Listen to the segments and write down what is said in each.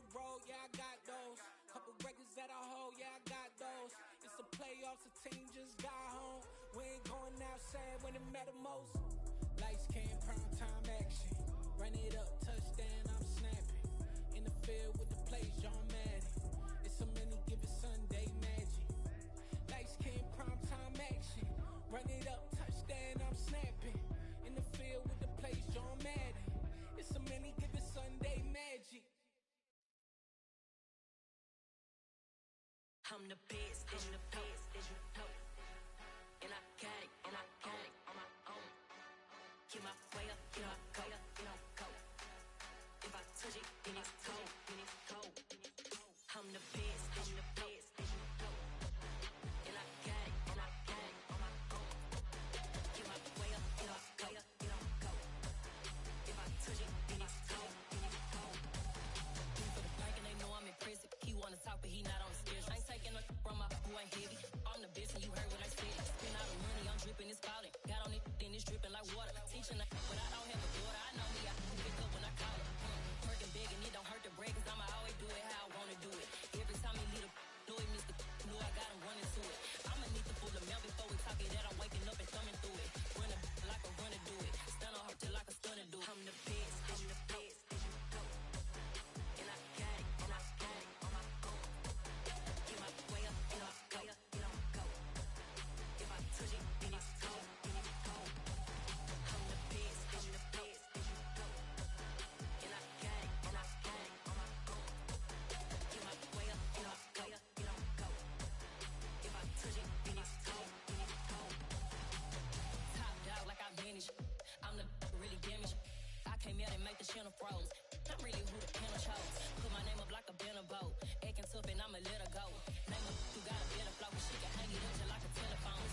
the road, yeah, I got those. Couple records that I hold, yeah, I got those. It's the playoffs, the team just got home. We ain't going outside when it matter most. Lights came, prime time action. Run it up, touchdown, I'm snapping. In the field with the plays, John Madden. It's a many given Sunday magic. Lights came, prime time action. Run it up, touchdown, I'm snapping. In the field with the plays, John Madden. It's a many given Sunday magic. I'm the best, and the best, as you know. And I can't on my own. Get my way up, get my go, get on go. If I touch it, then it's cold, then it's cold. I'm the best, and the best, as you know. And I can't on my own. Get my way up, get my go, get on go. If I touch it, then it's cold, then it's cold. For the bank and they know I'm impressive. He wanna talk, but he not on the schedule. I ain't taking no from my boy ain't heavy. I'm the best and you heard what I said. Spend all the money, I'm dripping, it's falling. Got on it, then it's dripping like water. Teaching but I don't have a daughter. I know me, I can pick up when I call her. Working big and it don't hurt to break, cause I'ma always do it how I wanna do it. Every time he lead a know it, Mr. Know I got him running to it. I'ma need to pull the mail before we talk it that I'm waking up and thumbing through it. Run a like a runner do it. Stun on her till like a stunner do it. I'm the best, and the best, as you know. And I got it, and I got it on my own. Get my way up, get on go, get on go. If I touch it, then it's cold, then it's cold. I'm the best, and the best, as you know. And I got it, and I got it on my own. Get my way up, get on go, get on go. If I touch it, then it's cold, then it's cold. Top dog like I manage. I'm the really damaged. I came out and make the channel froze. I'm really who the panel chose. Put my name up like a banner boat. Acting tough and I'ma let her go. Name up who got a better flow. She can hang it up just like a telephone.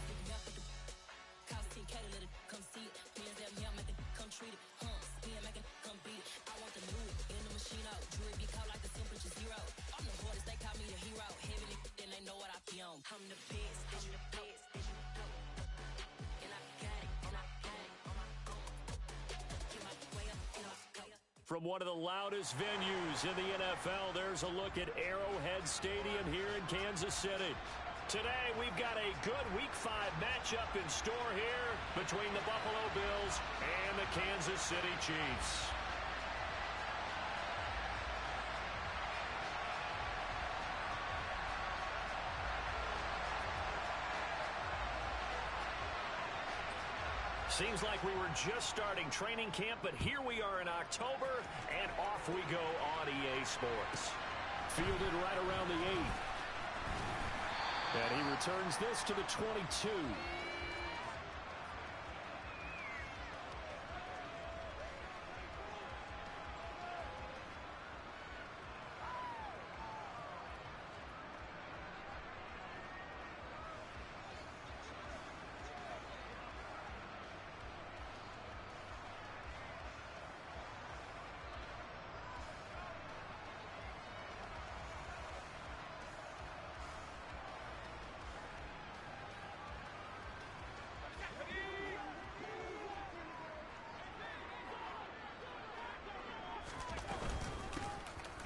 Cost 10K to let it come see it. Pins that me, I make it come treat it. Spin, make it come beat it. I want the new in the machine out. Jewelry be called like the temperature zero. I'm the hardest, they call me the hero. Heavy then they know what I be on. I'm the best, and the best, as you know. And I got it, and I got it on my own. Get my way up, and I go. From one of the loudest venues in the NFL, there's a look at Arrowhead Stadium here in Kansas City. Today, we've got a good Week 5 matchup in store here between the Buffalo Bills and the Kansas City Chiefs. Seems like we were just starting training camp, but here we are in October, and off we go on EA Sports. Fielded right around the 8. And he returns this to the 22.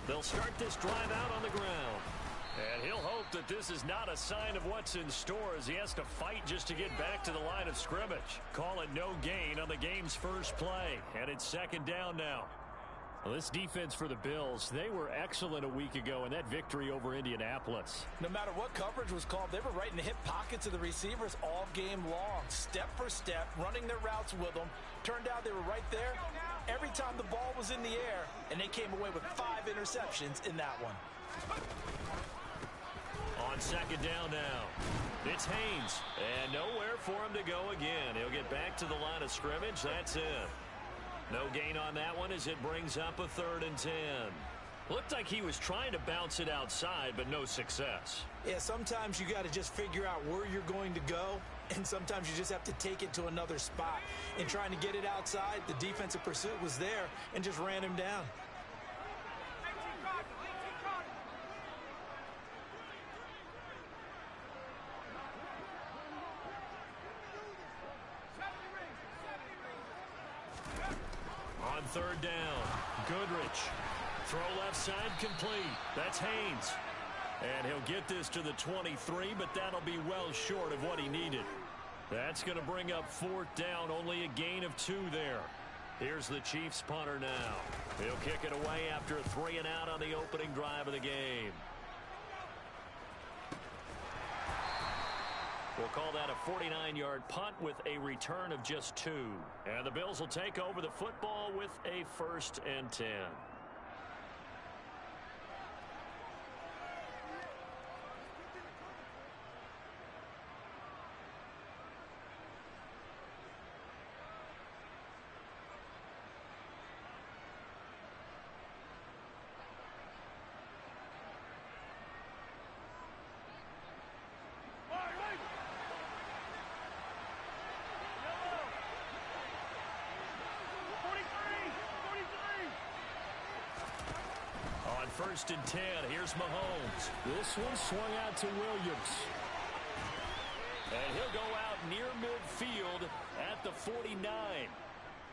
They'll start this drive out on the ground. And he'll hope that this is not a sign of what's in store as he has to fight just to get back to the line of scrimmage. Call it no gain on the game's first play. And it's second down now. Well, this defense for the Bills, they were excellent a week ago in that victory over Indianapolis. No matter what coverage was called, they were right in the hip pockets of the receivers all game long. Step for step, running their routes with them. Turned out they were right there every time the ball was in the air, and they came away with 5 interceptions in that one. On second down now, it's Haynes, and nowhere for him to go again. He'll get back to the line of scrimmage. That's it. No gain on that one as it brings up a 3rd and 10. Looked like he was trying to bounce it outside, but no success. Yeah, sometimes you got to just figure out where you're going to go, and sometimes you just have to take it to another spot. In trying to get it outside, the defensive pursuit was there and just ran him down. On 3rd down, Goodrich Throw left side complete. That's Haynes. And he'll get this to the 23, but that'll be well short of what he needed. That's going to bring up 4th down, only a gain of 2 there. Here's the Chiefs punter now. He'll kick it away after a 3 and out on the opening drive of the game. We'll call that a 49-yard punt with a return of just 2. And the Bills will take over the football with a 1st and 10. On 1st and 10, here's Mahomes. This one swung out to Williams. And he'll go out near midfield at the 49.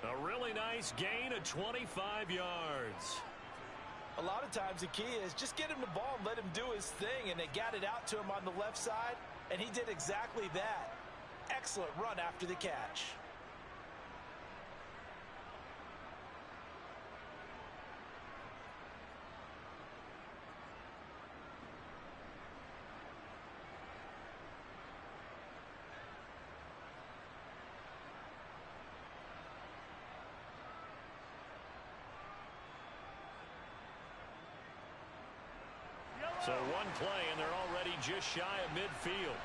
A really nice gain of 25 yards. A lot of times the key is just get him the ball and let him do his thing, and they got it out to him on the left side, and he did exactly that. Excellent run after the catch. So one play, and they're already just shy of midfield.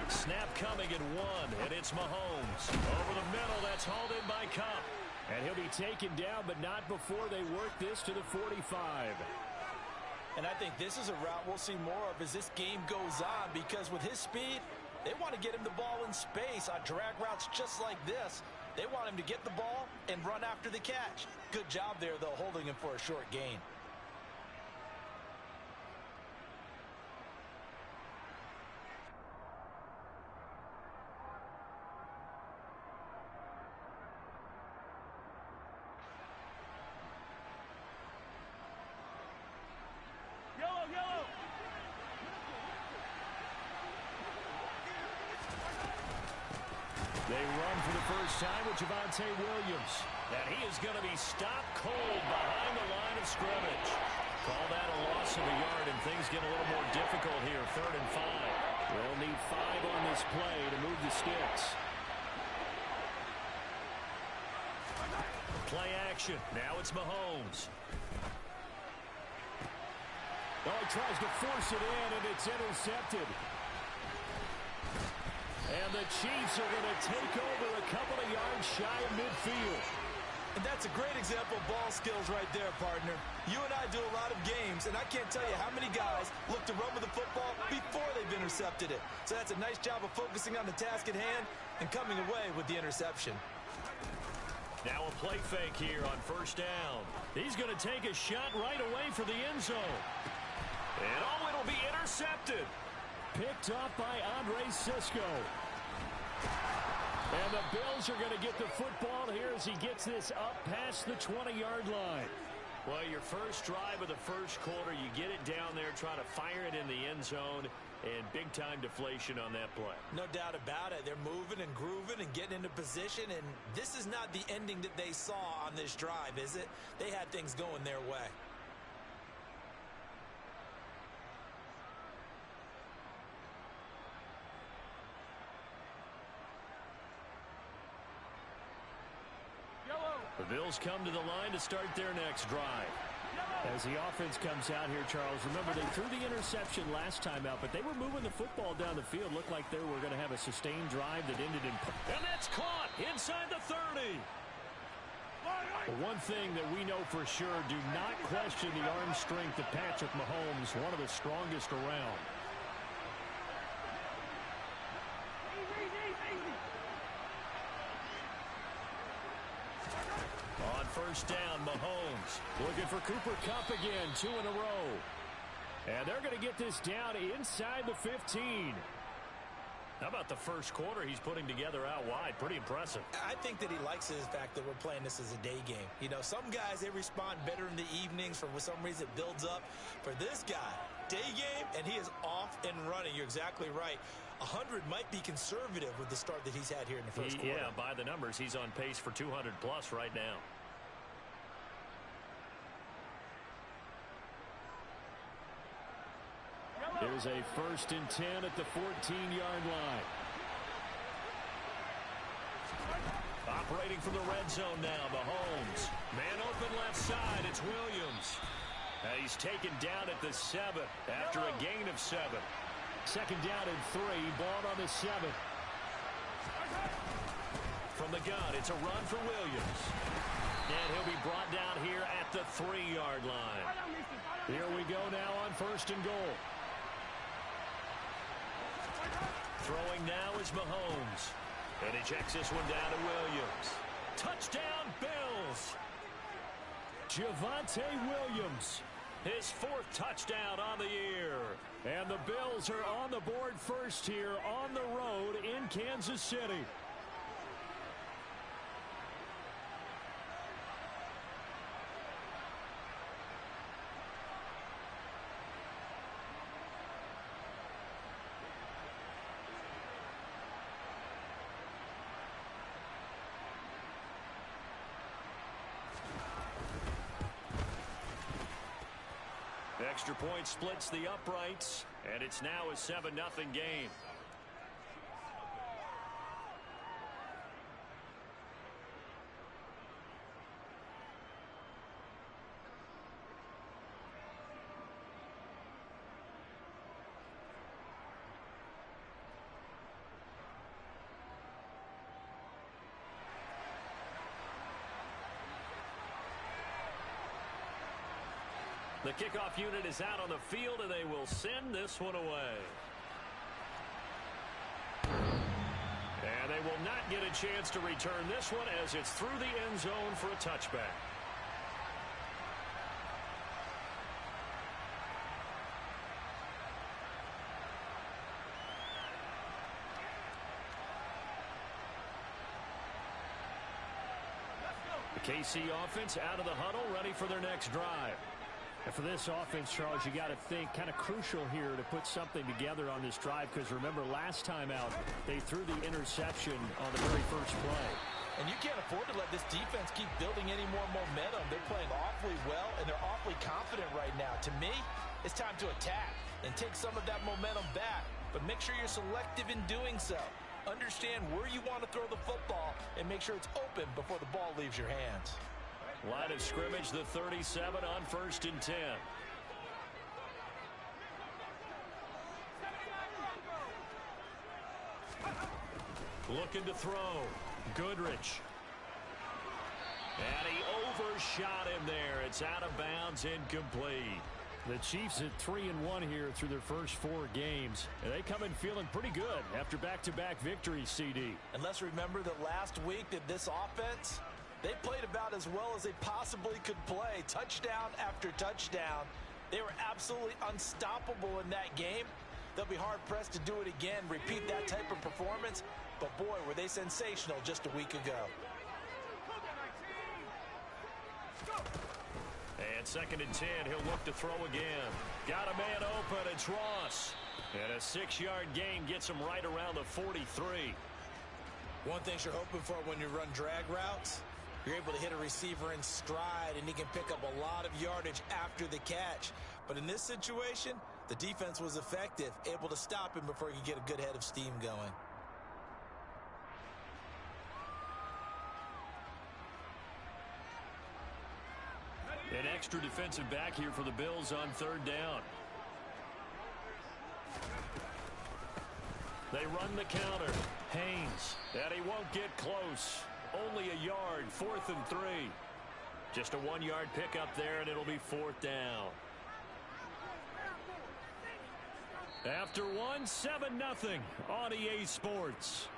Snap coming at 1, and it's Mahomes. Over the middle, that's hauled in by Kupp. And he'll be taken down, but not before they work this to the 45. And I think this is a route we'll see more of as this game goes on, because with his speed, they want to get him the ball in space on drag routes just like this. They want him to get the ball and run after the catch. Good job there, though, holding him for a short gain. They run for the first time with Javonte Williams. And he is going to be stopped cold behind the line of scrimmage. Call that a loss of a yard, and things get a little more difficult here. 3rd and 5. They'll need 5 on this play to move the sticks. Play action. Now it's Mahomes. Oh, he tries to force it in, and it's intercepted. And the Chiefs are going to take over a couple of yards shy of midfield. And that's a great example of ball skills right there, partner. You and I do a lot of games, and I can't tell you how many guys look to run with the football before they've intercepted it. So that's a nice job of focusing on the task at hand and coming away with the interception. Now a play fake here on 1st down. He's going to take a shot right away for the end zone. And it'll be intercepted. Picked off by Andre Cisco. And the Bills are going to get the football here as he gets this up past the 20-yard line. Well, your first drive of the first quarter, you get it down there, try to fire it in the end zone, and big-time deflation on that play. No doubt about it. They're moving and grooving and getting into position, and this is not the ending that they saw on this drive, is it? They had things going their way. The Bills come to the line to start their next drive. As the offense comes out here, Charles, remember they threw the interception last time out, but they were moving the football down the field. Looked like they were going to have a sustained drive that ended in... And that's caught inside the 30. Well, one thing that we know for sure, do not question the arm strength of Patrick Mahomes, one of the strongest around. On 1st down, Mahomes looking for Cooper Kupp again, 2 in a row. And they're going to get this down inside the 15. How about the first quarter he's putting together out wide? Pretty impressive. I think that he likes the fact that we're playing this as a day game. You know, some guys, they respond better in the evenings. For some reason, it builds up. For this guy, day game, and he is off and running. You're exactly right. 100 might be conservative with the start that he's had here in the first quarter. Yeah, by the numbers, he's on pace for 200-plus right now. Here's a 1st and 10 at the 14-yard line. Operating from the red zone now, Mahomes. Man open left side, it's Williams. He's taken down at the 7 after a gain of 7. 2nd down and 3, ball on the 7. From the gun, it's a run for Williams. And he'll be brought down here at the 3-yard line. Here we go now on 1st and goal. Throwing now is Mahomes. And he checks this one down to Williams. Touchdown, Bills! Javonte Williams. His 4th touchdown on the year. And the Bills are on the board first here on the road in Kansas City. Extra point splits the uprights, and it's now a 7-0 game. The kickoff unit is out on the field, and they will send this one away. And they will not get a chance to return this one as it's through the end zone for a touchback. The KC offense out of the huddle, ready for their next drive. And for this offense, Charles, you got to think kind of crucial here to put something together on this drive, because remember last time out they threw the interception on the very first play. And you can't afford to let this defense keep building any more momentum. They're playing awfully well, and they're awfully confident right now. To me, it's time to attack and take some of that momentum back. But make sure you're selective in doing so. Understand where you want to throw the football and make sure it's open before the ball leaves your hands. Line of scrimmage, the 37 on 1st and 10. Looking to throw. Goodrich. And he overshot him there. It's out of bounds, incomplete. The Chiefs at 3-1 here through their first 4 games. And they come in feeling pretty good after back-to-back victories, CD. And let's remember that last week that this offense, they played about as well as they possibly could play. Touchdown after touchdown. They were absolutely unstoppable in that game. They'll be hard-pressed to do it again, repeat that type of performance. But, boy, were they sensational just a week ago. And 2nd and 10, he'll look to throw again. Got a man open, it's Ross. And a 6-yard gain gets him right around the 43. One thing you're hoping for when you run drag routes, you're able to hit a receiver in stride, and he can pick up a lot of yardage after the catch. But in this situation, the defense was effective, able to stop him before he could get a good head of steam going. An extra defensive back here for the Bills on 3rd down. They run the counter. Haynes. And he won't get close. Only a yard. 4th and 3. Just a 1-yard pickup there, and it'll be 4th down. After 1, 7-0 on EA Sports.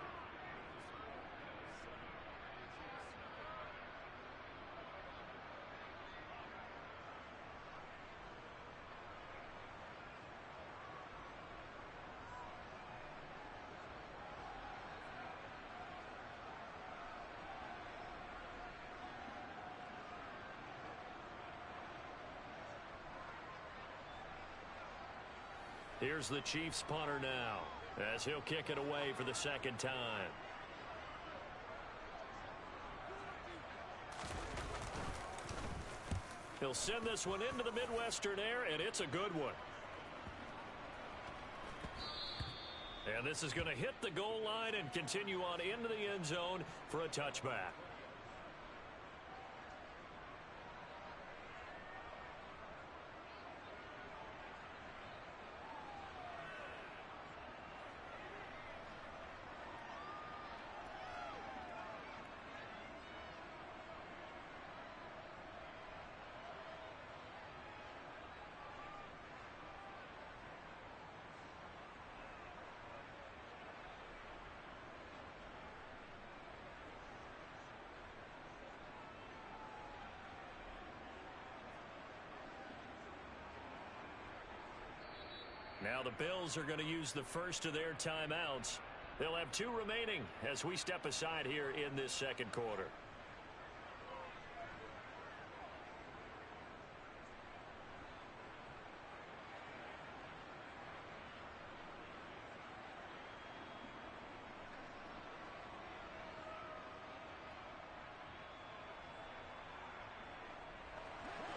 Here's the Chiefs punter now, as he'll kick it away for the second time. He'll send this one into the Midwestern air, and it's a good one. And this is going to hit the goal line and continue on into the end zone for a touchback. Now the Bills are going to use the first of their timeouts. They'll have 2 remaining as we step aside here in this second quarter.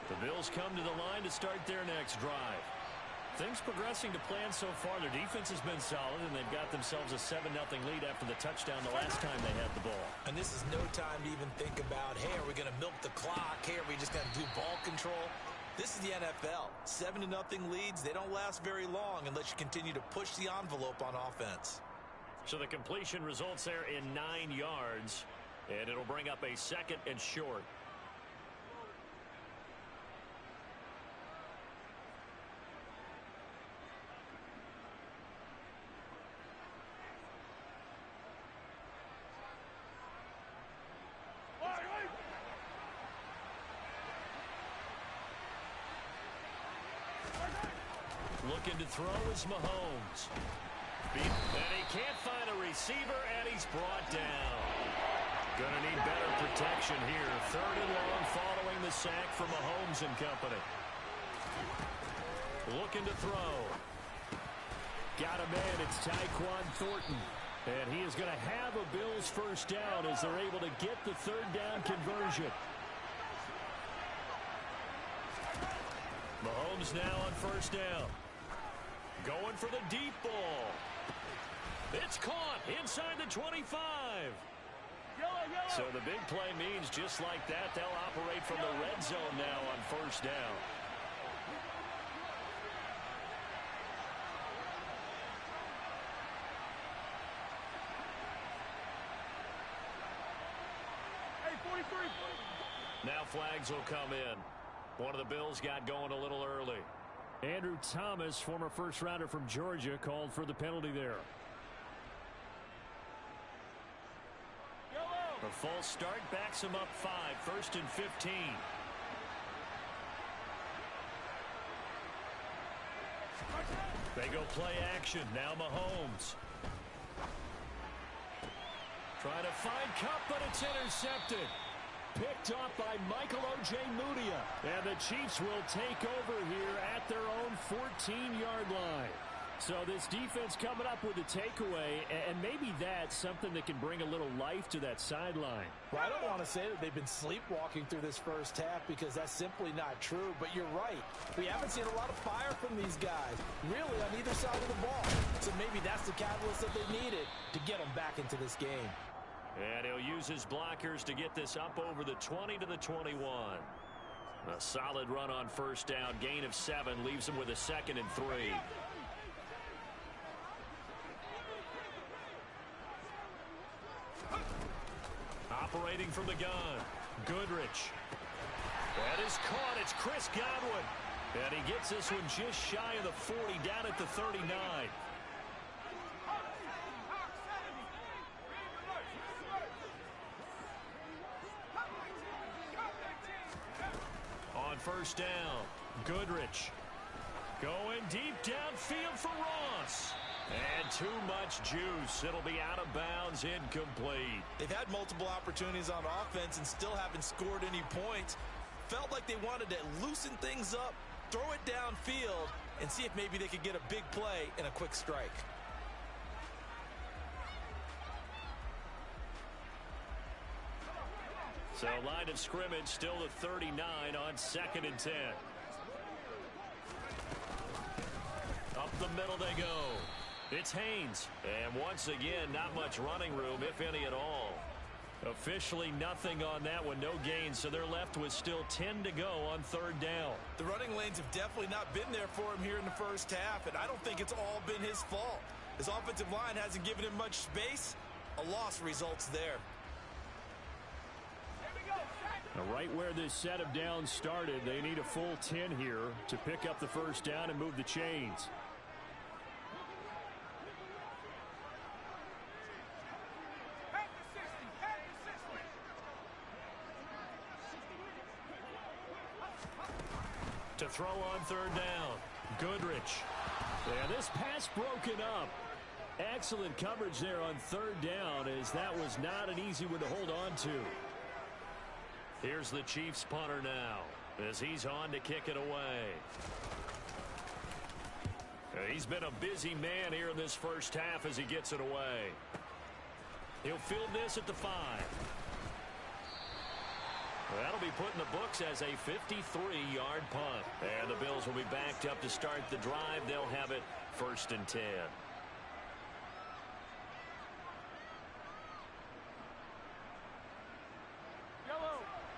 The Bills come to the line to start their next drive. Things progressing to plan so far. Their defense has been solid, and they've got themselves a 7-0 lead after the touchdown the last time they had the ball. And this is no time to even think about, hey, are we going to milk the clock? Hey, are we just going to do ball control? This is the NFL. 7-0 leads, they don't last very long unless you continue to push the envelope on offense. So the completion results there in 9 yards, and it'll bring up a 2nd and short. Looking to throw is Mahomes. And he can't find a receiver, and he's brought down. Gonna need better protection here. 3rd and long following the sack from Mahomes and company. Looking to throw. Got a man. It's Tyquan Thornton. And he is going to have a Bills first down as they're able to get the 3rd down conversion. Mahomes now on first down. Going for the deep ball. It's caught inside the 25. So the big play means just like that, they'll operate from the red zone now on first down. Now flags will come in. One of the Bills got going a little early. Andrew Thomas, former first-rounder from Georgia, called for the penalty there. A false start backs him up 5, 1st and 15. They go play action. Now Mahomes. Trying to find Kupp, but it's intercepted. Picked off by Michael Ojemudia. And the Chiefs will take over here at their own 14-yard line. So this defense coming up with a takeaway, and maybe that's something that can bring a little life to that sideline. Well, I don't want to say that they've been sleepwalking through this first half because that's simply not true, but you're right. We haven't seen a lot of fire from these guys, really, on either side of the ball. So maybe that's the catalyst that they needed to get them back into this game. And he'll use his blockers to get this up over the 20 to the 21. A solid run on first down. Gain of 7 leaves him with a 2nd and 3. Operating from the gun. Goodrich. That is caught. It's Chris Godwin. And he gets this one just shy of the 40, down at the 39. On first down, Goodrich. Going deep downfield for Ross. And too much juice. It'll be out of bounds, incomplete. They've had multiple opportunities on offense and still haven't scored any points. Felt like they wanted to loosen things up, throw it downfield and see if maybe they could get a big play and a quick strike. So line of scrimmage still to 39 on 2nd and 10. Up the middle they go. It's Haynes. And once again, not much running room, if any at all. Officially nothing on that one, no gain, so they're left with still 10 to go on 3rd down. The running lanes have definitely not been there for him here in the first half, and I don't think it's all been his fault. His offensive line hasn't given him much space. A loss results there. Now, right where this set of downs started, they need a full 10 here to pick up the first down and move the chains. To throw on 3rd down, Goodrich. And this pass broken up. Excellent coverage there on 3rd down, as that was not an easy one to hold on to. Here's the Chiefs punter now as he's on to kick it away. He's been a busy man here in this first half as he gets it away. He'll field this at the 5. That'll be put in the books as a 53-yard punt. And the Bills will be backed up to start the drive. They'll have it 1st and 10.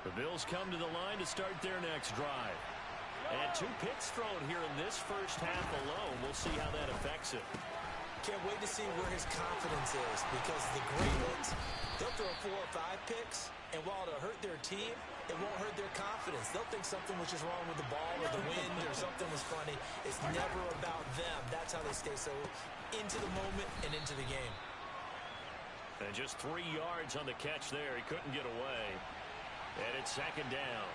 The Bills come to the line to start their next drive. And 2 picks thrown here in this first half alone. We'll see how that affects it. Can't wait to see where his confidence is, because the great ones, they'll throw 4 or 5 picks, and while it'll hurt their team, it won't hurt their confidence. They'll think something was just wrong with the ball or the wind or something was funny. It's never about them. That's how they stay so into the moment and into the game. And just 3 yards on the catch there. He couldn't get away. And it's 2nd down.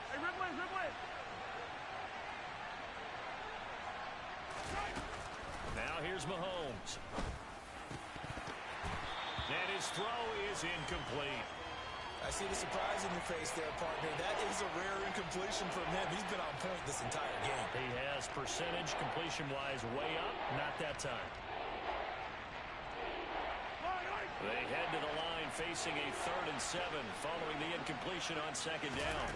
Hey, Ridley. Now here's Mahomes. And his throw is incomplete. I see the surprise in your face there, partner. That is a rare incompletion from him. He's been on point this entire game. He has percentage completion-wise way up. Not that time. They head to the line facing a 3rd and 7 following the incompletion on 2nd down.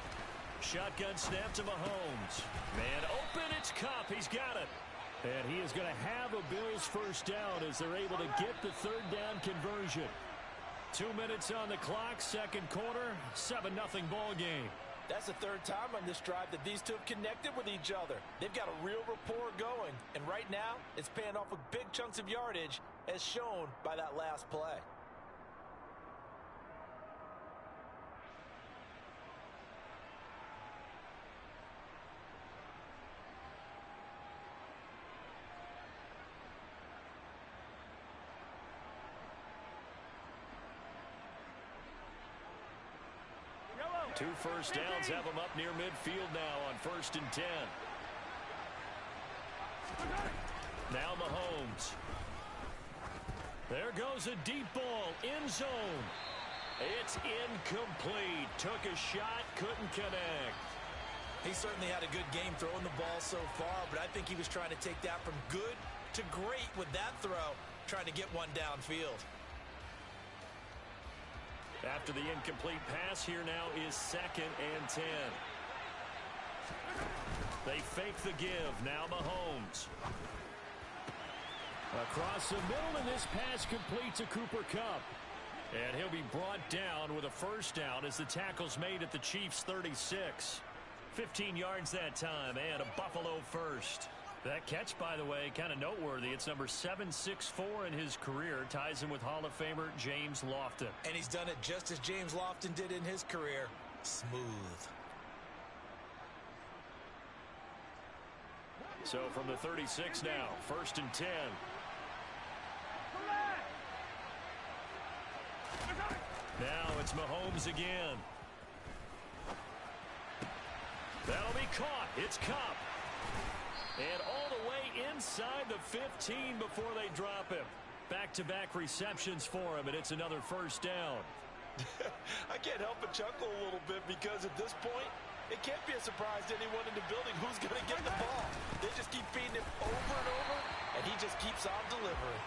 Shotgun snap to Mahomes. Man open, it's Kupp. He's got it. And he is going to have a Bills first down as they're able to get the 3rd down conversion. 2 minutes on the clock, 2nd quarter, 7-0 ball game. That's the 3rd time on this drive that these two have connected with each other. They've got a real rapport going, and right now it's paying off with big chunks of yardage, as shown by that last play. Two first downs have them up near midfield now on 1st and 10. Now Mahomes. There goes a deep ball, end zone. It's incomplete. Took a shot, couldn't connect. He certainly had a good game throwing the ball so far, but I think he was trying to take that from good to great with that throw, trying to get one downfield. After the incomplete pass, here now is 2nd and 10. They fake the give. Now Mahomes. Across the middle, and this pass completes to Cooper Kupp. And he'll be brought down with a first down as the tackle's made at the Chiefs' 36. 15 yards that time, and a Buffalo first. That catch, by the way, kind of noteworthy. It's number 764 in his career. Ties him with Hall of Famer James Lofton. And he's done it just as James Lofton did in his career. Smooth. So from the 36 now, 1st and 10. Now it's Mahomes again. That'll be caught. It's Kupp. And all the way inside the 15 before they drop him. Back-to-back receptions for him, and it's another first down. I can't help but chuckle a little bit because at this point, It can't be a surprise to anyone in the building who's going to get the ball. They just keep feeding him over and over, and he just keeps on delivering.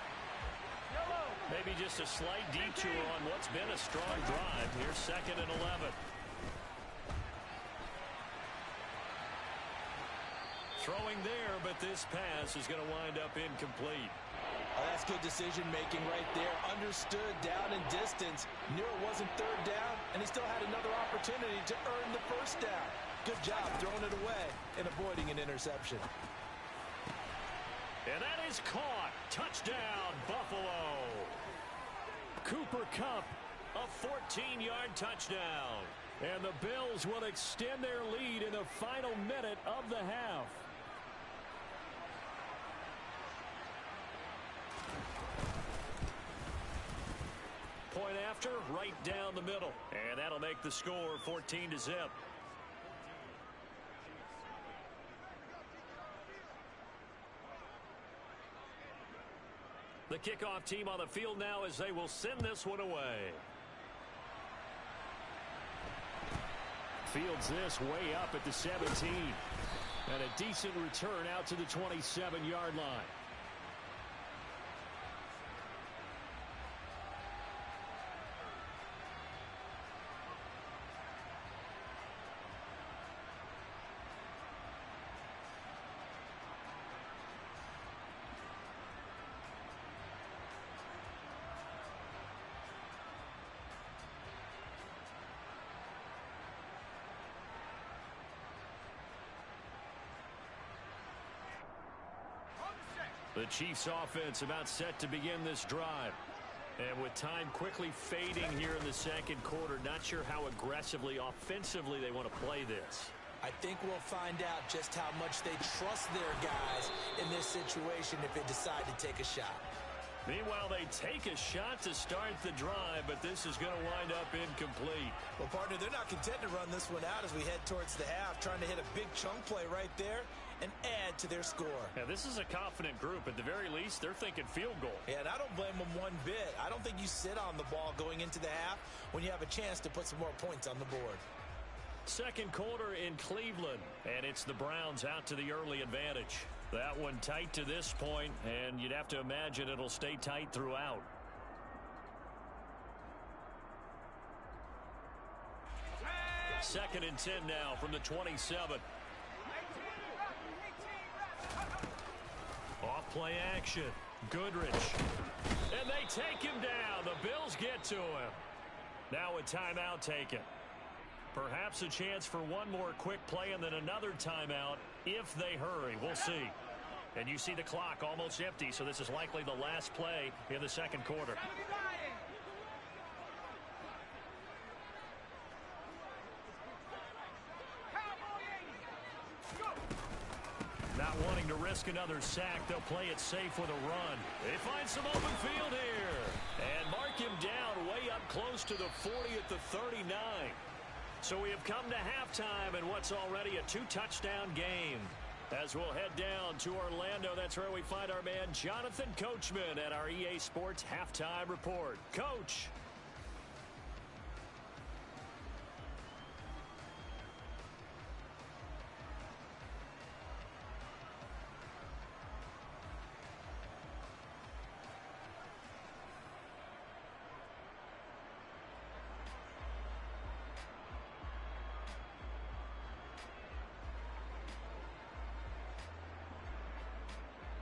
Maybe just a slight detour on what's been a strong drive. Here's 2nd and 11. Throwing there, but this pass is going to wind up incomplete. Oh, that's good decision-making right there. Understood down and distance. Knew it wasn't 3rd down, and he still had another opportunity to earn the 1st down. Good job throwing it away and avoiding an interception. And that is caught. Touchdown, Buffalo. Cooper Kupp, a 14-yard touchdown. And the Bills will extend their lead in the final minute of the half. Point after, right down the middle. And that'll make the score 14-0. The kickoff team on the field now as they will send this one away. Fields this way up at the 17. And a decent return out to the 27-yard line. The Chiefs offense about set to begin this drive. And with time quickly fading here in the 2nd quarter, not sure how aggressively, offensively they want to play this. I think we'll find out just how much they trust their guys in this situation if they decide to take a shot. Meanwhile, they take a shot to start the drive, but this is going to wind up incomplete. Well, partner, they're not content to run this one out as we head towards the half, trying to hit a big chunk play right there and add to their score. Yeah, this is a confident group. At the very least, they're thinking field goal. Yeah, and I don't blame them one bit. I don't think you sit on the ball going into the half when you have a chance to put some more points on the board. 2nd quarter in Cleveland, and it's the Browns out to the early advantage. That one tight to this point, and you'd have to imagine it'll stay tight throughout. Second and 10 now from the 27. Off play action. Goodrich. And they take him down. The Bills get to him. Now a timeout taken. Perhaps a chance for one more quick play and then another timeout if they hurry. We'll see. And you see the clock almost empty, so this is likely the last play in the 2nd quarter. Not wanting to risk another sack, they'll play it safe with a run. They find some open field here. And mark him down way up close to the 40 at the 39. So we have come to halftime in what's already a 2-touchdown game. As we'll head down to Orlando, that's where we find our man Jonathan Coachman at our EA Sports Halftime Report. Coach.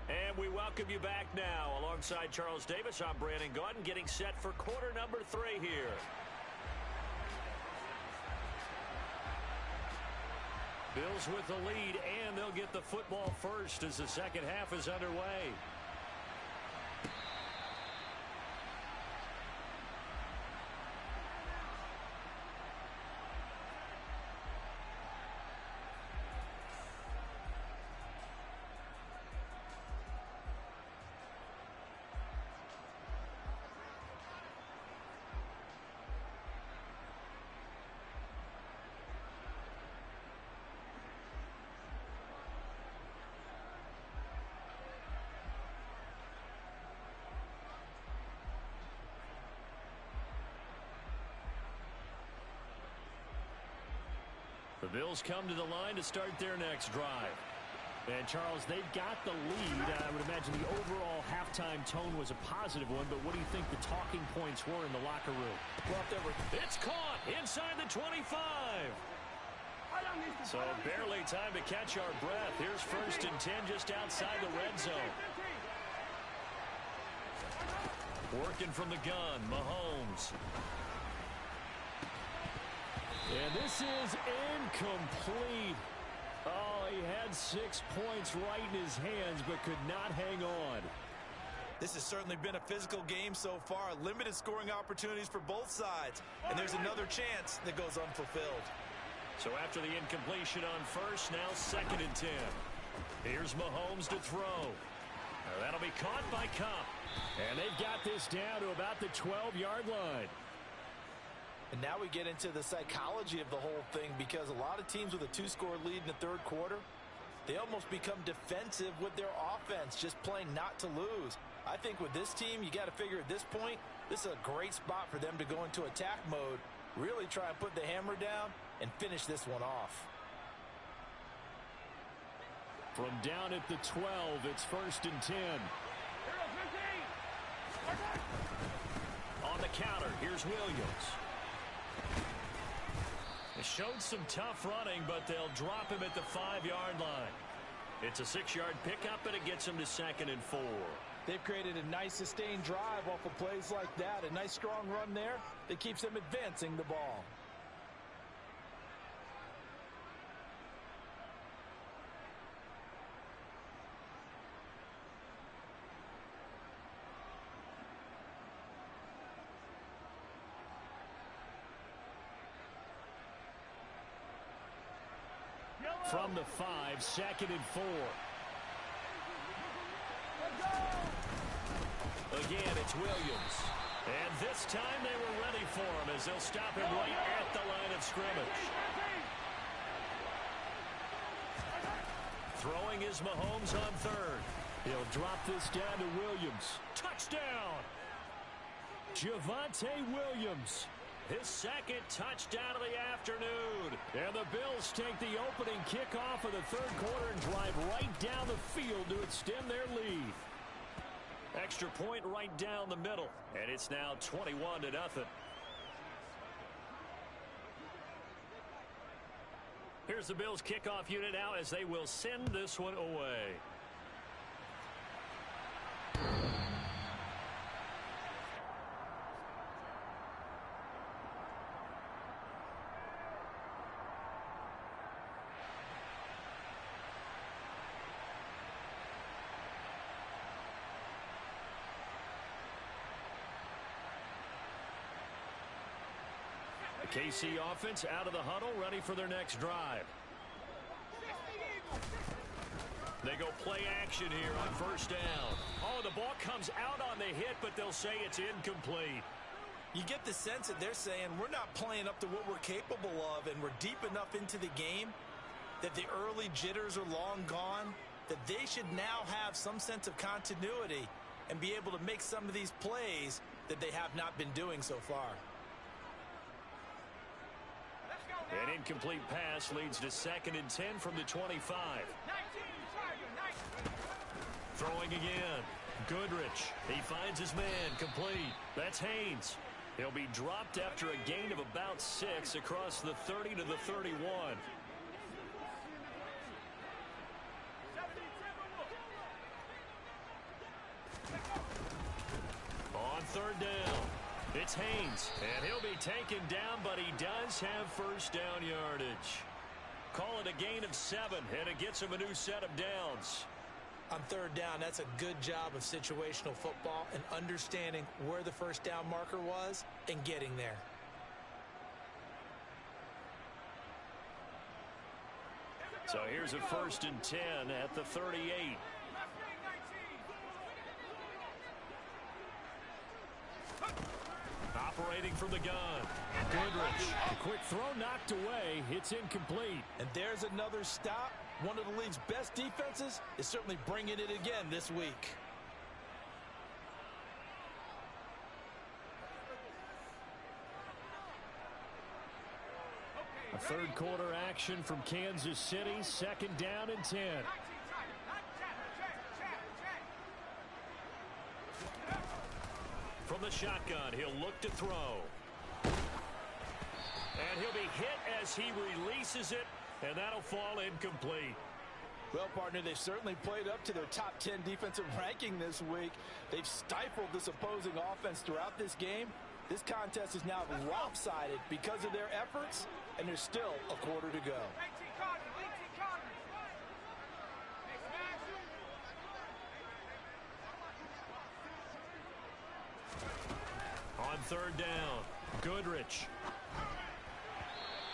And we welcome you back now. Alongside Charles Davis, I'm Brandon Gaudin, getting set for quarter number 3 here. Bills with the lead, and they'll get the football first as the 2nd half is underway. The Bills come to the line to start their next drive. And, Charles, they've got the lead. I would imagine the overall halftime tone was a positive one, but what do you think the talking points were in the locker room? Well, it's caught inside the 25. So barely time to catch our breath. Here's 1st and 10 just outside the red zone. Working from the gun, Mahomes. And this is incomplete. Oh, he had 6 points right in his hands, but could not hang on. This has certainly been a physical game so far. Limited scoring opportunities for both sides. And there's another chance that goes unfulfilled. So after the incompletion on 1st, now 2nd and 10. Here's Mahomes to throw. Now that'll be caught by Kupp. And they've got this down to about the 12-yard line. And now we get into the psychology of the whole thing, because a lot of teams with a 2-score lead in the 3rd quarter, they almost become defensive with their offense, just playing not to lose. I think with this team, you got to figure at this point, this is a great spot for them to go into attack mode, really try and put the hammer down and finish this one off. From down at the 12, it's 1st and 10. On the counter, here's Williams. They showed some tough running, but they'll drop him at the 5-yard line. It's a 6-yard pickup, and it gets him to 2nd and 4. They've created a nice sustained drive off of plays like that. A nice strong run there that keeps them advancing the ball. From the 5, 2nd and 4. Again, it's Williams. And this time they were ready for him as they'll stop him right at the line of scrimmage. Throwing is Mahomes on 3rd. He'll drop this down to Williams. Touchdown! Javonte Williams. His 2nd touchdown of the afternoon. And the Bills take the opening kickoff of the 3rd quarter and drive right down the field to extend their lead. Extra point right down the middle. And it's now 21-0. Here's the Bills kickoff unit now as they will send this one away. The KC offense out of the huddle, ready for their next drive. They go play action here on 1st down. Oh, the ball comes out on the hit, but they'll say it's incomplete. You get the sense that they're saying we're not playing up to what we're capable of, and we're deep enough into the game that the early jitters are long gone, that they should now have some sense of continuity and be able to make some of these plays that they have not been doing so far. An incomplete pass leads to 2nd and 10 from the 25. Throwing again. Goodrich. He finds his man. Complete. That's Haynes. He'll be dropped after a gain of about 6 across the 30 to the 31. On 3rd down. It's Haynes, and he'll be taken down, but he does have 1st down yardage. Call it a gain of 7, and it gets him a new set of downs. On 3rd down, that's a good job of situational football and understanding where the 1st down marker was and getting there. So here's a 1st and 10 at the 38. Operating from the gun. Goodrich. A quick throw knocked away. It's incomplete. And there's another stop. One of the league's best defenses is certainly bringing it again this week. A third quarter action from Kansas City. Second down and 10. From the shotgun, he'll look to throw. And he'll be hit as he releases it, and that'll fall incomplete. Well, partner, they've certainly played up to their top 10 defensive ranking this week. They've stifled this opposing offense throughout this game. This contest is now lopsided because of their efforts, and there's still a quarter to go. On third down, Goodrich.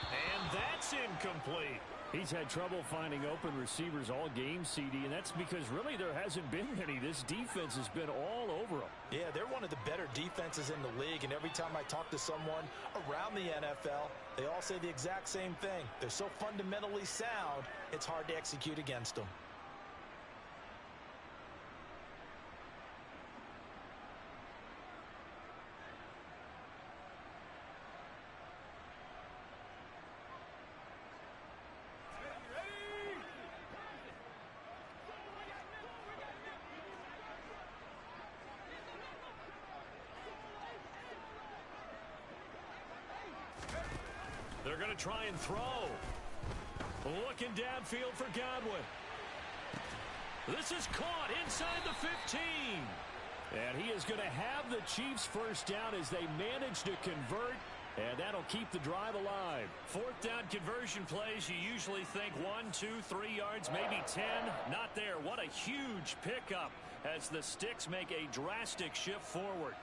And that's incomplete. He's had trouble finding open receivers all game, CD, and that's because really there hasn't been any. This defense has been all over them. Yeah, they're one of the better defenses in the league, and every time I talk to someone around the NFL, they all say the exact same thing. They're so fundamentally sound, it's hard to execute against them. They're going to try and throw. Looking downfield for Godwin. This is caught inside the 15. And he is going to have the Chiefs first down as they manage to convert. And that'll keep the drive alive. Fourth down conversion plays, you usually think 1, 2, 3 yards, maybe 10. Not there. What a huge pickup as the Sticks make a drastic shift forward.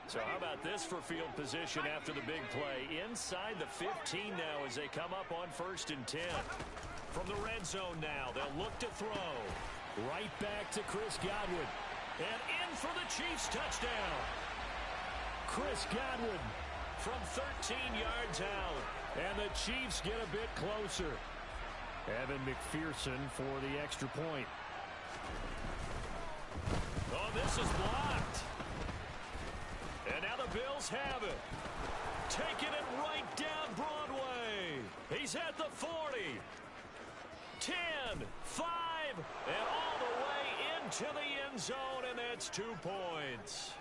So how about this for field position after the big play? Inside the 15 now as they come up on 1st and 10. From the red zone now, they'll look to throw. Right back to Chris Godwin. And in for the Chiefs touchdown. Chris Godwin from 13 yards out. And the Chiefs get a bit closer. Evan McPherson for the extra point. Oh, this is blocked. And now the Bills have it. Taking it right down Broadway. He's at the 40. 10, 5, and all the way into the end zone, and that's 2 points.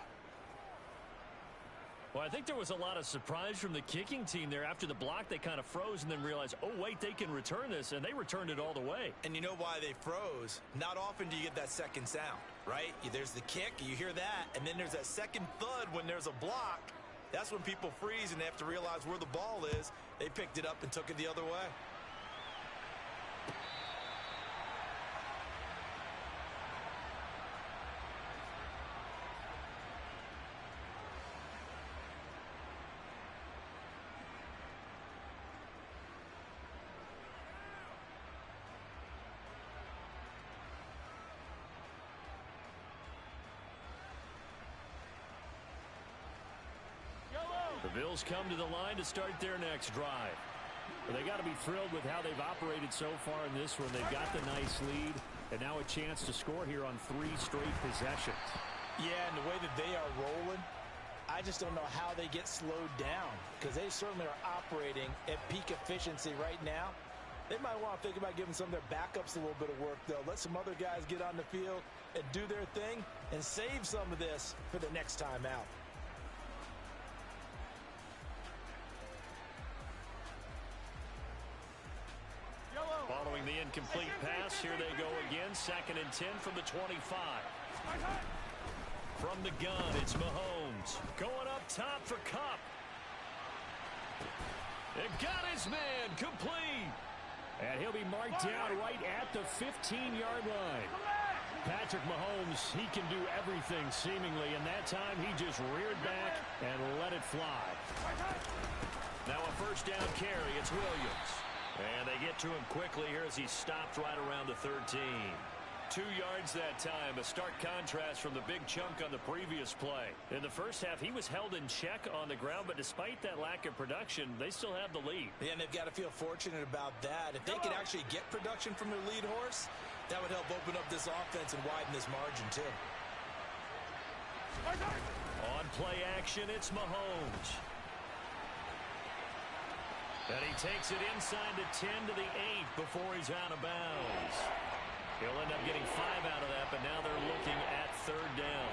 Well, I think there was a lot of surprise from the kicking team there. After the block, they kind of froze and then realized, oh, wait, they can return this, and they returned it all the way. And you know why they froze? Not often do you get that second sound, right? There's the kick, you hear that, and then there's that second thud when there's a block. That's when people freeze and they have to realize where the ball is. They picked it up and took it the other way. The Bills come to the line to start their next drive. But they got to be thrilled with how they've operated so far in this one. They've got the nice lead, and now a chance to score here on 3 straight possessions. Yeah, and the way that they are rolling, I just don't know how they get slowed down, because they certainly are operating at peak efficiency right now. They might want to think about giving some of their backups a little bit of work, though. Let some other guys get on the field and do their thing and save some of this for the next time out. Following the incomplete pass, here they go again. 2nd and 10 from the 25. From the gun, it's Mahomes. Going up top for Kupp. It got his man complete. And he'll be marked down right at the 15-yard line. Patrick Mahomes, he can do everything seemingly, and that time he just reared back and let it fly. Now a first down carry, it's Williams. And they get to him quickly here as he stopped right around the 13. 2 yards that time, a stark contrast from the big chunk on the previous play. In the first half, he was held in check on the ground, but despite that lack of production, they still have the lead. Yeah, and they've got to feel fortunate about that. If they could actually get production from their lead horse, that would help open up this offense and widen this margin, too. On play action, it's Mahomes. And he takes it inside the 10 to the 8 before he's out of bounds. He'll end up getting 5 out of that, but now they're looking at third down.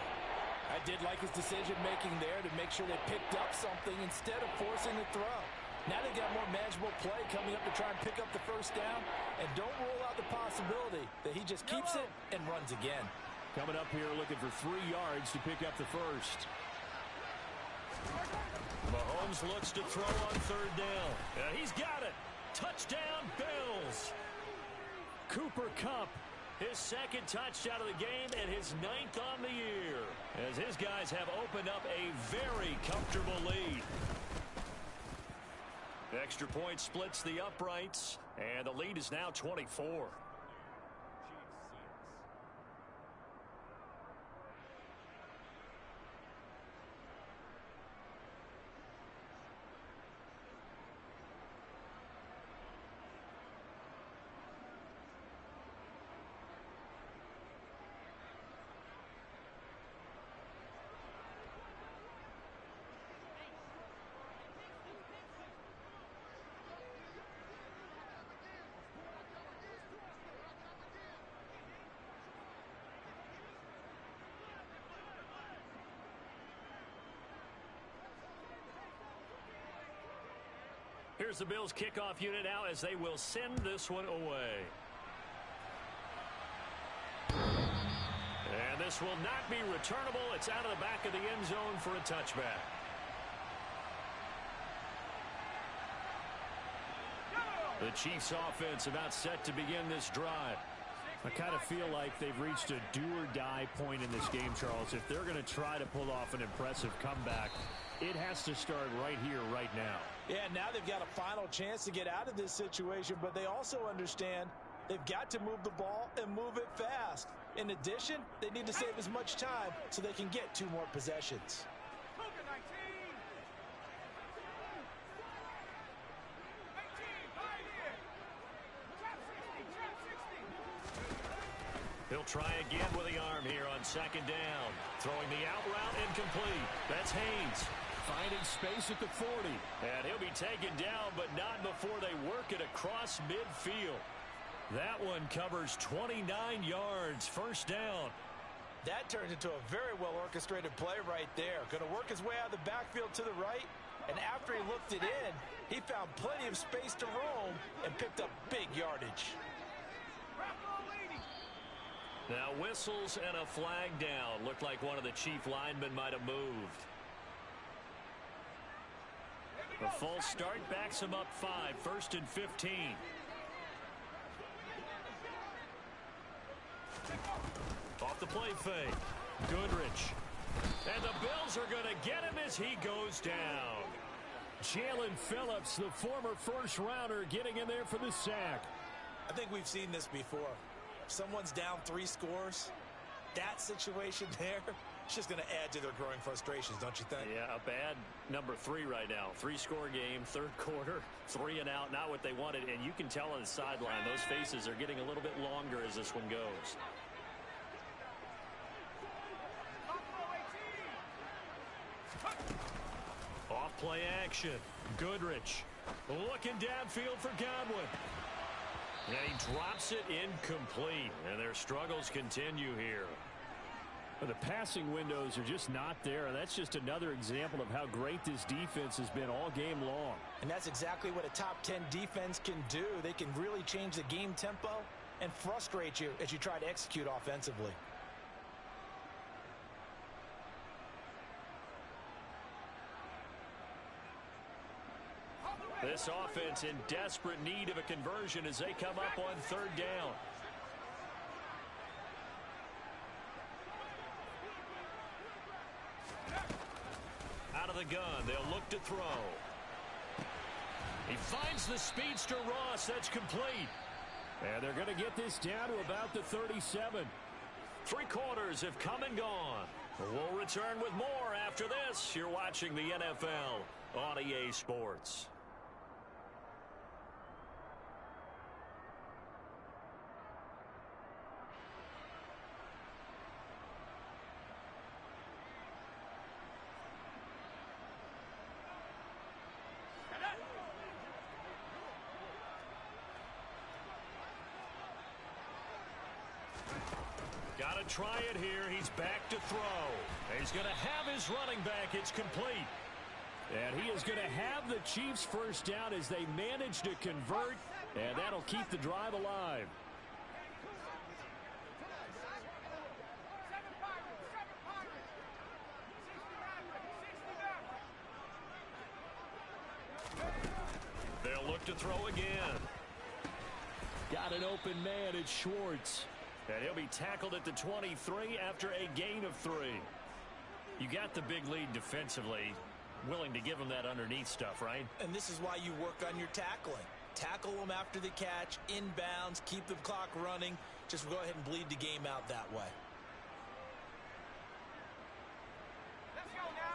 I did like his decision-making there to make sure they picked up something instead of forcing the throw. Now they've got more manageable play coming up to try and pick up the first down. And don't rule out the possibility that he just keeps it and runs again. Coming up here looking for 3 yards to pick up the first. Mahomes looks to throw on third down. He's got it. Touchdown, Bills. Cooper Kupp, his second touchdown of the game and his 9th on the year, as his guys have opened up a very comfortable lead. Extra point splits the uprights, and the lead is now 24. Here's the Bills kickoff unit now as they will send this one away. And this will not be returnable. It's out of the back of the end zone for a touchback. The Chiefs offense about set to begin this drive. I kind of feel like they've reached a do-or-die point in this game, Charles. If they're going to try to pull off an impressive comeback, it has to start right here, right now. Yeah, now they've got a final chance to get out of this situation, but they also understand they've got to move the ball and move it fast. In addition, they need to save as much time so they can get 2 more possessions. He'll try again with the arm here on second down. Throwing the out route incomplete. That's Haynes. Finding space at the 40. And he'll be taken down, but not before they work it across midfield. That one covers 29 yards. First down. That turns into a very well-orchestrated play right there. Going to work his way out of the backfield to the right. And after he looked it in, he found plenty of space to roam and picked up big yardage. Now whistles and a flag down. Looked like one of the Chief linemen might have moved. A false start backs him up 5. First and 15. Off the play fake. Goodrich. And the Bills are going to get him as he goes down. Jalen Phillips, the former first-rounder, getting in there for the sack. I think we've seen this before. Someone's down 3 scores. That situation there, it's just going to add to their growing frustrations, don't you think? Yeah, a bad number 3 right now. 3-score game, third quarter, 3 and out, not what they wanted. And you can tell on the sideline, those faces are getting a little bit longer as this one goes. Off play action. Goodrich looking downfield for Godwin. And he drops it incomplete. And their struggles continue here. The passing windows are just not there. That's just another example of how great this defense has been all game long. And that's exactly what a top 10 defense can do. They can really change the game tempo and frustrate you as you try to execute offensively. This offense in desperate need of a conversion as they come up on third down. Out of the gun, they'll look to throw. He finds the speedster Ross. That's complete. And they're going to get this down to about the 37. 3 quarters have come and gone. We'll return with more after this. You're watching the NFL on EA Sports. Got to try it here. He's back to throw. He's going to have his running back. It's complete. And he is going to have the Chiefs first down as they manage to convert, and that'll keep the drive alive. They'll look to throw again. Got an open man. It's Schwartz. And he'll be tackled at the 23 after a gain of 3. You got the big lead defensively. Willing to give him that underneath stuff, right? And this is why you work on your tackling. Tackle them after the catch, inbounds, keep the clock running. Just go ahead and bleed the game out that way.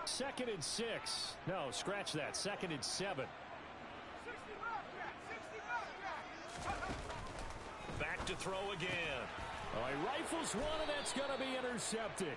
Second and 6. No, scratch that. Second and 7. Back to throw again. Oh, he rifles one, and that's going to be intercepted.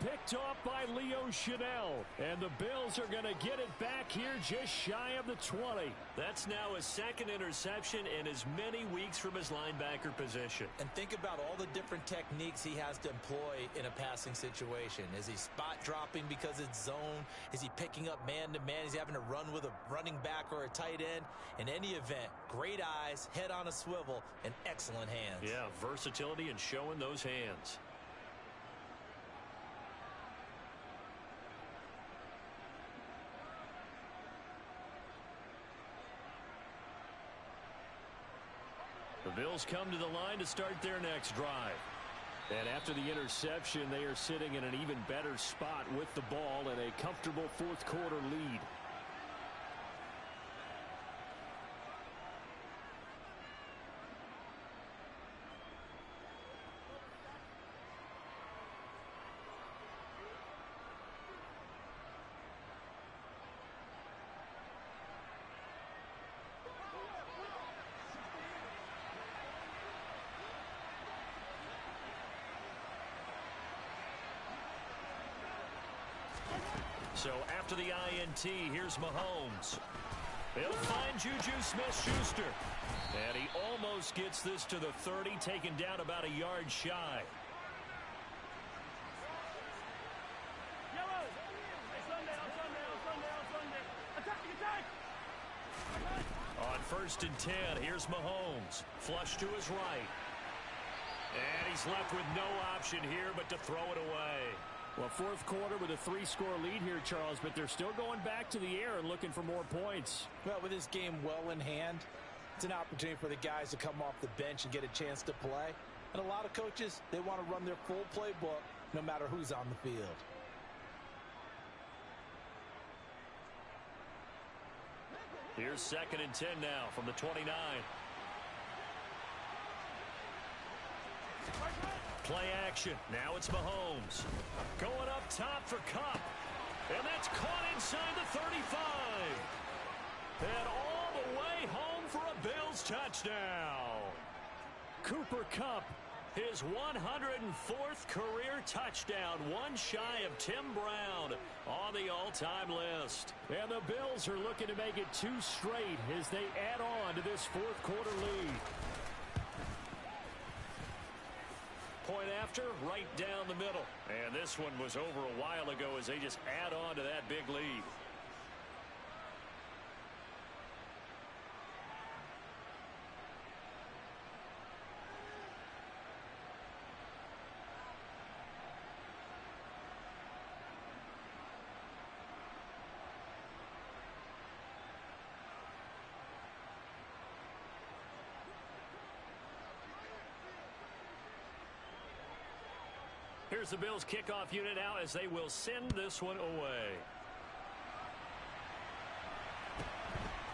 Picked off by Leo Chanel. And the Bills are going to get it back here just shy of the 20. That's now his second interception in as many weeks from his linebacker position. And think about all the different techniques he has to employ in a passing situation. Is he spot dropping because it's zone? Is he picking up man-to-man? Is he having to run with a running back or a tight end? In any event, great eyes, head on a swivel, and excellent hands. Yeah, versatility and showing those hands. The Bills come to the line to start their next drive. And after the interception, they are sitting in an even better spot with the ball and a comfortable fourth quarter lead. So after the INT, here's Mahomes. He'll find Juju Smith-Schuster. And he almost gets this to the 30, taken down about a yard shy. On 1st and 10, here's Mahomes. Flush to his right. And he's left with no option here but to throw it away. Well, fourth quarter with a 3-score lead here, Charles, but they're still going back to the air and looking for more points. Well, with this game well in hand, it's an opportunity for the guys to come off the bench and get a chance to play. And a lot of coaches, they want to run their full playbook no matter who's on the field. Here's 2nd and 10 now from the 29. Play action. Now it's Mahomes. Going up top for Kupp. And that's caught inside the 35. And all the way home for a Bills touchdown. Cooper Kupp, his 104th career touchdown, one shy of Tim Brown on the all-time list. And the Bills are looking to make it 2 straight as they add on to this fourth quarter lead. Point after, right down the middle. And this one was over a while ago as they just add on to that big lead. Here's the Bills kickoff unit now as they will send this one away.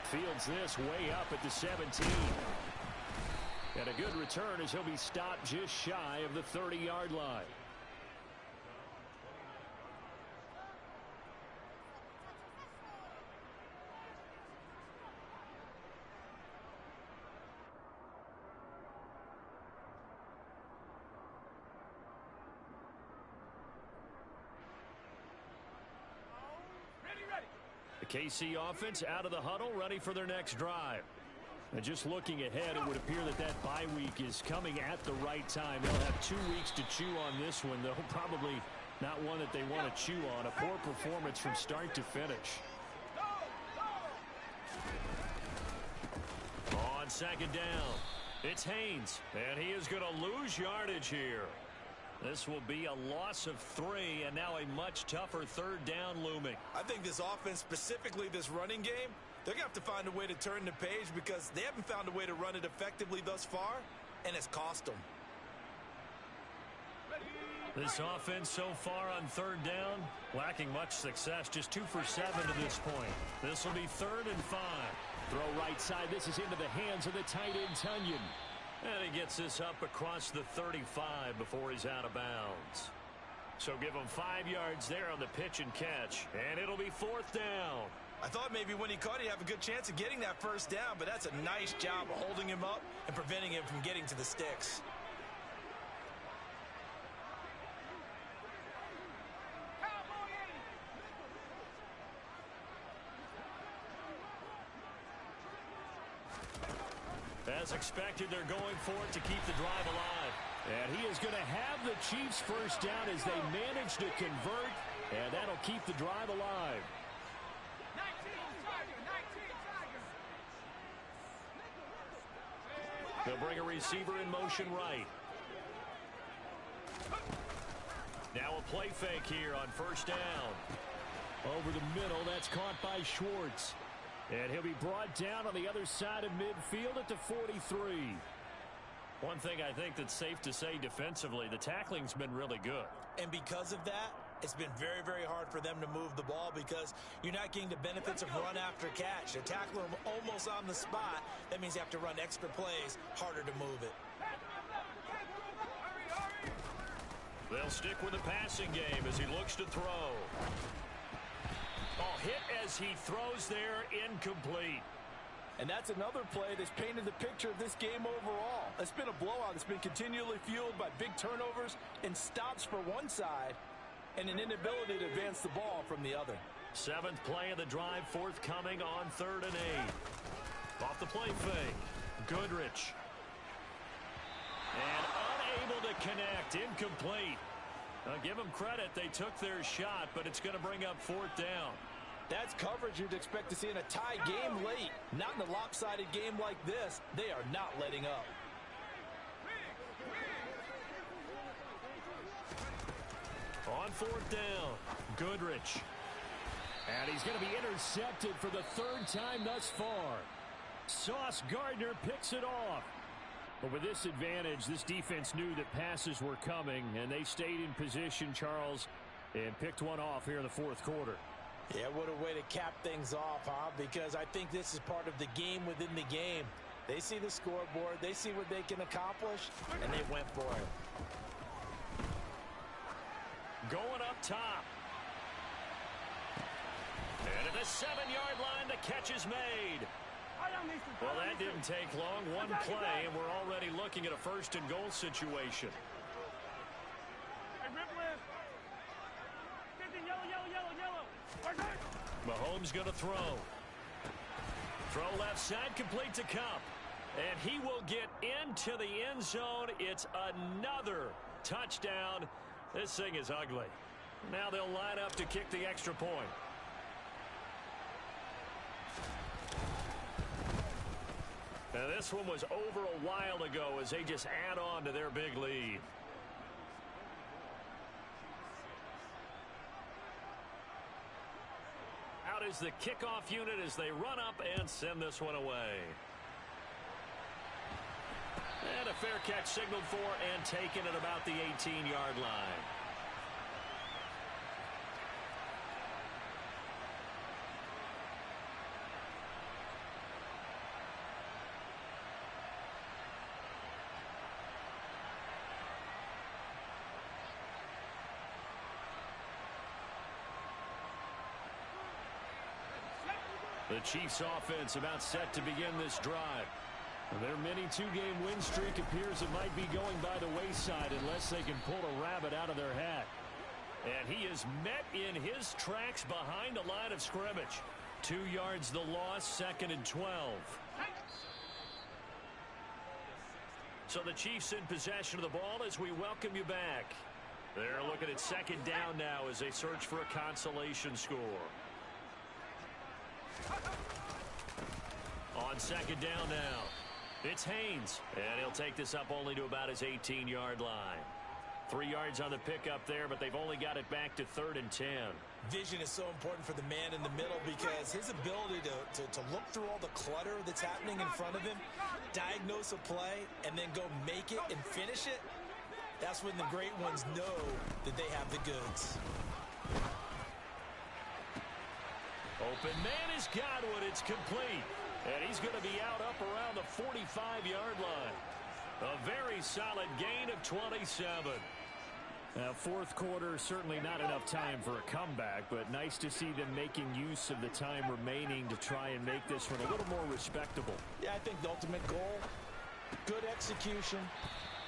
Fields this way up at the 17. And a good return as he'll be stopped just shy of the 30-yard line. The KC offense out of the huddle, ready for their next drive. And just looking ahead, it would appear that that bye week is coming at the right time. They'll have 2 weeks to chew on this one, though probably not one that they want to chew on. A poor performance from start to finish. On second down, it's Haynes, and he is going to lose yardage here. This will be a loss of 3, and now a much tougher third down looming. I think this offense, specifically this running game, they're going to have to find a way to turn the page because they haven't found a way to run it effectively thus far, and it's cost them. This offense so far on third down, lacking much success. Just 2 for 7 to this point. This will be 3rd and 5. Throw right side. This is into the hands of the tight end, Tunyon. And he gets this up across the 35 before he's out of bounds. So give him 5 yards there on the pitch and catch. And it'll be 4th down. I thought maybe when he caught it, he'd have a good chance of getting that first down, but that's a nice job of holding him up and preventing him from getting to the sticks. As expected, they're going for it to keep the drive alive. And he is going to have the Chiefs first down as they manage to convert, and that'll keep the drive alive. They'll bring a receiver in motion right. Now a play fake here on first down. Over the middle, that's caught by Schwartz. And he'll be brought down on the other side of midfield at the 43. One thing I think that's safe to say defensively, the tackling's been really good. And because of that, it's been very, very hard for them to move the ball because you're not getting the benefits of run after catch. They tackle them almost on the spot. That means you have to run extra plays, harder to move it. They'll stick with the passing game as he looks to throw. Oh, hit as he throws there, incomplete. And that's another play that's painted the picture of this game overall. It's been a blowout. It's been continually fueled by big turnovers and stops for one side and an inability to advance the ball from the other. 7th play of the drive, forthcoming on 3rd and 8. Off the play fake, Goodrich. And unable to connect, incomplete. Now give them credit, they took their shot, but it's going to bring up 4th down. That's coverage you'd expect to see in a tie game late. Not in a lopsided game like this. They are not letting up. On 4th down, Goodrich. And he's going to be intercepted for the 3rd time thus far. Sauce Gardner picks it off. But with this advantage, this defense knew that passes were coming, and they stayed in position, Charles, and picked one off here in the 4th quarter. Yeah, what a way to cap things off, huh? Because I think this is part of the game within the game. They see the scoreboard, they see what they can accomplish, and they went for it. Going up top. And at the 7-yard line, the catch is made. Well, that didn't take long. One play, and we're already looking at a 1st and goal situation. Mahomes going to throw. Throw left side, complete to Kupp. And he will get into the end zone. It's another touchdown. This thing is ugly. Now they'll line up to kick the extra point. Now this one was over a while ago as they just add on to their big lead. Out is the kickoff unit as they run up and send this one away. And a fair catch signaled for and taken at about the 18-yard line. The Chiefs offense about set to begin this drive. Their mini 2-game win streak appears it might be going by the wayside unless they can pull a rabbit out of their hat. And he is met in his tracks behind the line of scrimmage. 2 yards the loss, 2nd and 12. So the Chiefs in possession of the ball as we welcome you back. They're looking at second down now as they search for a consolation score. On second down now, it's Haynes. And he'll take this up only to about his 18-yard line. 3 yards on the pickup there, but they've only got it back to 3rd and 10. Vision is so important for the man in the middle because his ability to look through all the clutter that's happening in front of him, diagnose a play, and then go make it and finish it, that's when the great ones know that they have the goods. Open man is Godwin. It's complete. And he's going to be out up around the 45-yard line. A very solid gain of 27. Now, fourth quarter, certainly not enough time for a comeback, but nice to see them making use of the time remaining to try and make this one a little more respectable. Yeah, I think the ultimate goal, good execution,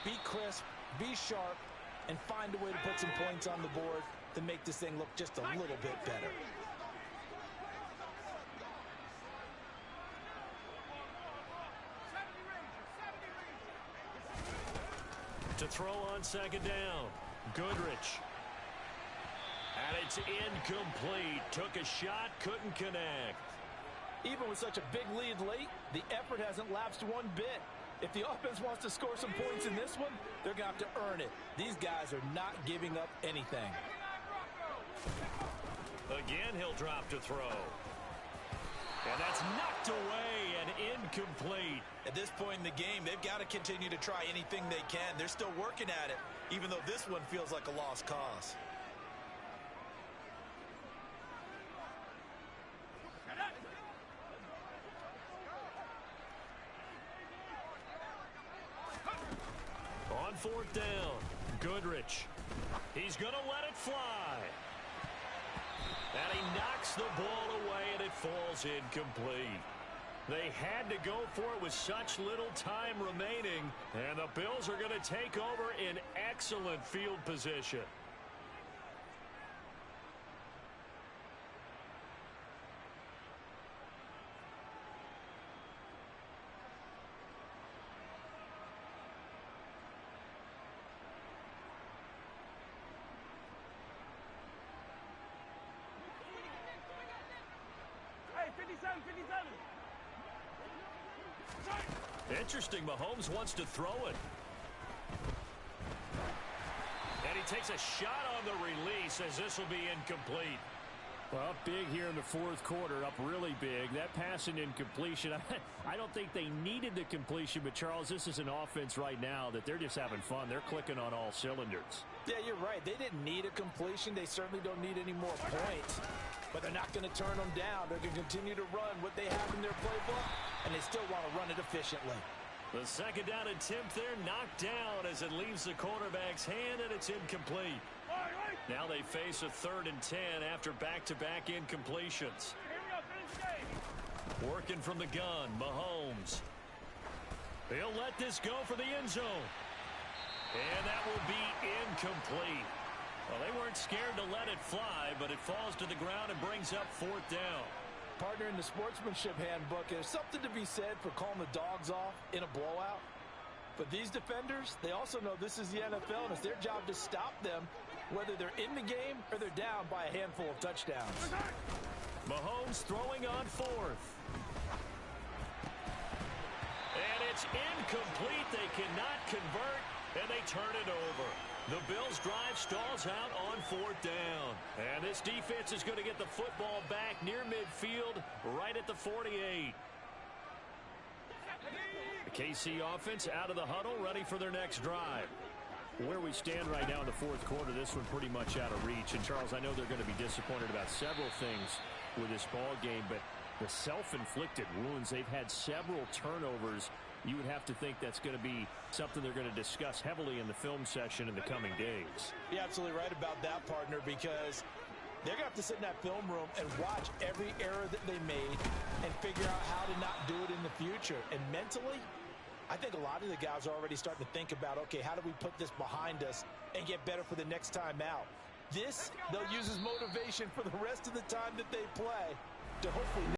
be crisp, be sharp, and find a way to put some points on the board to make this thing look just a little bit better. To throw on second down, Goodrich. And it's incomplete. Took a shot, couldn't connect. Even with such a big lead late, the effort hasn't lapsed one bit. If the offense wants to score some points in this one, they're going to have to earn it. These guys are not giving up anything. Again, he'll drop to throw. And that's knocked away and incomplete. At this point in the game, they've got to continue to try anything they can. They're still working at it, even though this one feels like a lost cause. On fourth down, Goodrich. He's going to let it fly. And he knocks the ball away, and it falls incomplete. They had to go for it with such little time remaining, and the Bills are going to take over in excellent field position. Interesting, Mahomes wants to throw it. And he takes a shot on the release as this will be incomplete. Well, up big here in the fourth quarter, up really big. That pass and incompletion, I don't think they needed the completion, but Charles, this is an offense right now that they're just having fun. They're clicking on all cylinders. Yeah, you're right. They didn't need a completion. They certainly don't need any more points. But they're not going to turn them down. They're going to continue to run what they have in their playbook, and they still want to run it efficiently. The second down attempt there knocked down as it leaves the quarterback's hand, and it's incomplete. Now they face a 3rd and 10 after back-to-back incompletions. Working from the gun, Mahomes. He'll let this go for the end zone. And that will be incomplete. Well, they weren't scared to let it fly, but it falls to the ground and brings up 4th down. Partner, in the sportsmanship handbook, there's something to be said for calling the dogs off in a blowout. But these defenders, they also know this is the NFL, and it's their job to stop them, whether they're in the game or they're down by a handful of touchdowns. Mahomes throwing on 4th. And it's incomplete. They cannot convert, and they turn it over. The Bills' drive stalls out on 4th down. And this defense is going to get the football back near midfield, right at the 48. The KC offense out of the huddle, ready for their next drive. Where we stand right now in the fourth quarter, this one pretty much out of reach. And, Charles, I know they're going to be disappointed about several things with this ball game, but the self-inflicted wounds, they've had several turnovers. You would have to think that's going to be something they're going to discuss heavily in the film session in the coming days. You're absolutely right about that, partner, because they're going to have to sit in that film room and watch every error that they made and figure out how to not do it in the future. And mentally, I think a lot of the guys are already starting to think about, okay, how do we put this behind us and get better for the next time out? This, they'll use as motivation for the rest of the time that they play to hopefully